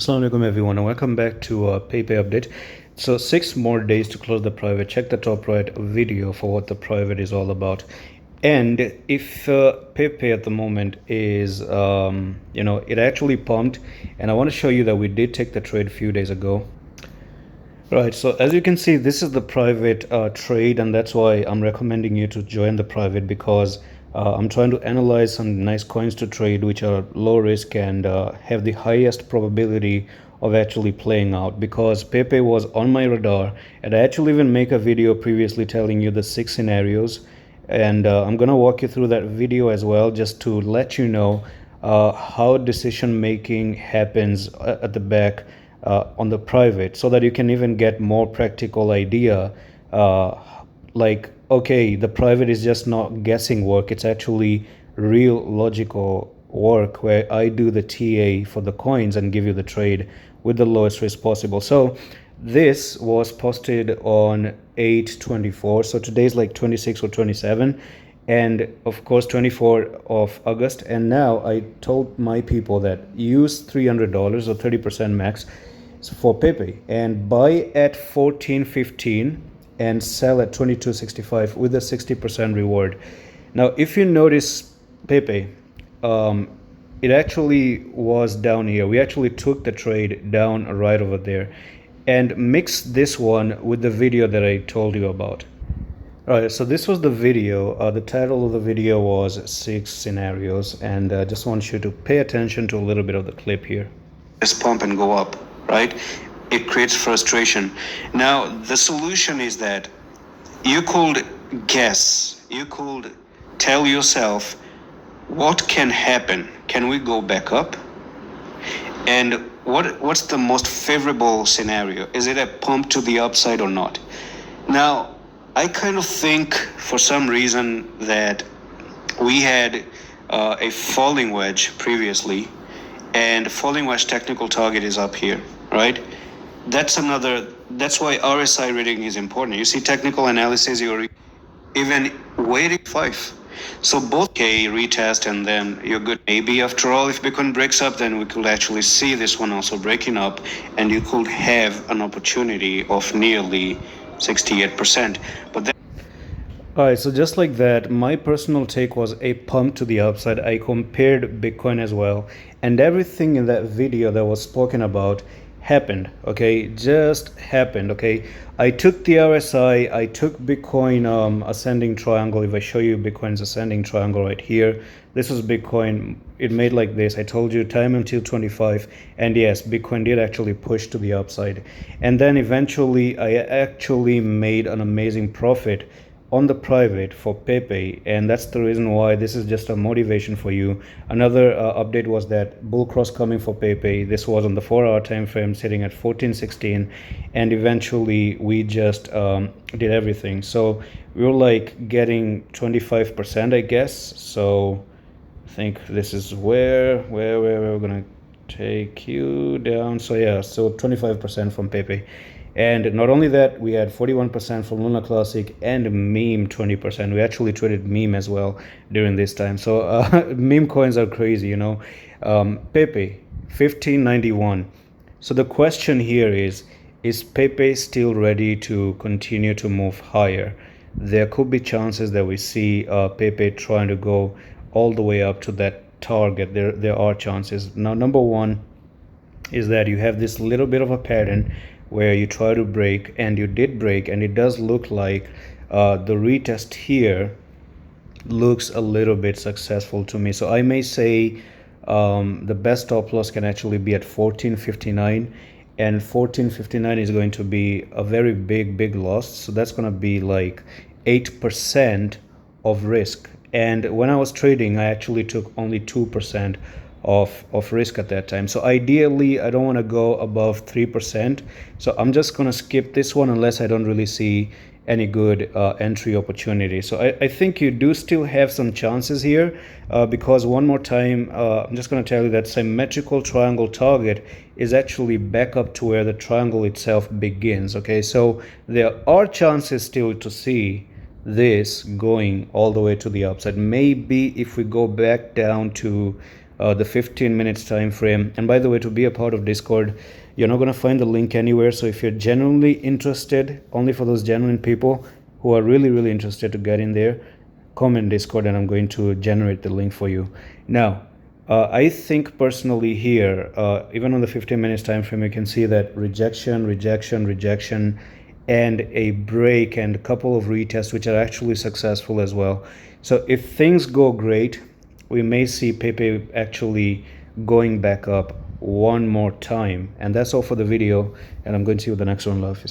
Assalamu alaikum everyone and welcome back to a PayPay update. So 6 more days to close the private. Check the top right video for what the private is all about. And if PayPay at the moment is it actually pumped, and I want to show you that we did take the trade a few days ago. Right, so as you can see, this is the private trade, and that's why I'm recommending you to join the private, because I'm trying to analyze some nice coins to trade which are low risk and have the highest probability of actually playing out. Because PayPay was on my radar, and I actually even make a video previously telling you the 6 scenarios, and I'm gonna walk you through that video as well, just to let you know how decision making happens at the back on the private, so that you can even get more practical idea, like, okay, the private is just not guessing work, it's actually real logical work where I do the TA for the coins and give you the trade with the lowest risk possible. So this was posted on 8/24, so today's like 26 or 27, and of course 24 of August. And now I told my people that use $300 or 30% max for PEIPEI and buy at 14.15 and sell at 22.65 with a 60% reward. Now if you notice PEIPEI, it actually was down here. We actually took the trade down right over there, and mix this one with the video that I told you about. Alright, so this was the video. The title of the video was 6 scenarios, and I just want you to pay attention to a little bit of the clip here. This pump and go up, right? It creates frustration. Now, the solution is that you could guess, you could tell yourself, what can happen? Can we go back up? And what's the most favorable scenario? Is it a pump to the upside or not? Now, I kind of think for some reason that we had a falling wedge previously, and falling wedge technical target is up here, right? That's why RSI reading is important. You see technical analysis, you're even waiting 5. So both K retest and then you're good. Maybe after all, if Bitcoin breaks up, then we could actually see this one also breaking up, and you could have an opportunity of nearly 68%. But then, alright, so just like that, my personal take was a pump to the upside. I compared Bitcoin as well, and everything in that video that was spoken about happened. Okay, just happened. Okay, I took the RSI, I took Bitcoin ascending triangle. If I show you Bitcoin's ascending triangle right here, this was Bitcoin. It made like this. I told you time until 25, and yes, Bitcoin did actually push to the upside, and then eventually I actually made an amazing profit on the private for PEIPEI, and that's the reason why this is just a motivation for you. Another update was that bull cross coming for PEIPEI. This was on the 4-hour time frame, sitting at 14.16, and eventually we just did everything. So we were like getting 25%, I guess. So I think this is where we're gonna take you down. So yeah, so 25% from PEIPEI. And not only that, we had 41% from Luna Classic and meme 20%. We actually traded meme as well during this time. So meme coins are crazy, you know. PEIPEI 1591. So the question here is PEIPEI still ready to continue to move higher? There could be chances that we see PEIPEI trying to go all the way up to that target. There are chances. Now, number one is that you have this little bit of a pattern where you try to break, and you did break, and it does look like the retest here looks a little bit successful to me. So I may say the best stop loss can actually be at 14.59, and 14.59 is going to be a very big loss. So that's going to be like 8% of risk, and when I was trading, I actually took only 2% of risk at that time. So ideally I don't want to go above 3%, so I'm just going to skip this one unless I don't really see any good entry opportunity. So I think you do still have some chances here, because one more time, I'm just going to tell you that symmetrical triangle target is actually back up to where the triangle itself begins. Okay, so there are chances still to see this going all the way to the upside. Maybe if we go back down to the 15 minutes time frame. And by the way, to be a part of Discord, you're not going to find the link anywhere. So if you're genuinely interested, only for those genuine people who are really interested to get in there, comment Discord and I'm going to generate the link for you. Now, I think personally here, even on the 15 minutes time frame, you can see that rejection, and a break and a couple of retests, which are actually successful as well. So if things go great, we may see PEIPEI actually going back up one more time. And that's all for the video, and I'm going to see you with the next one. Love.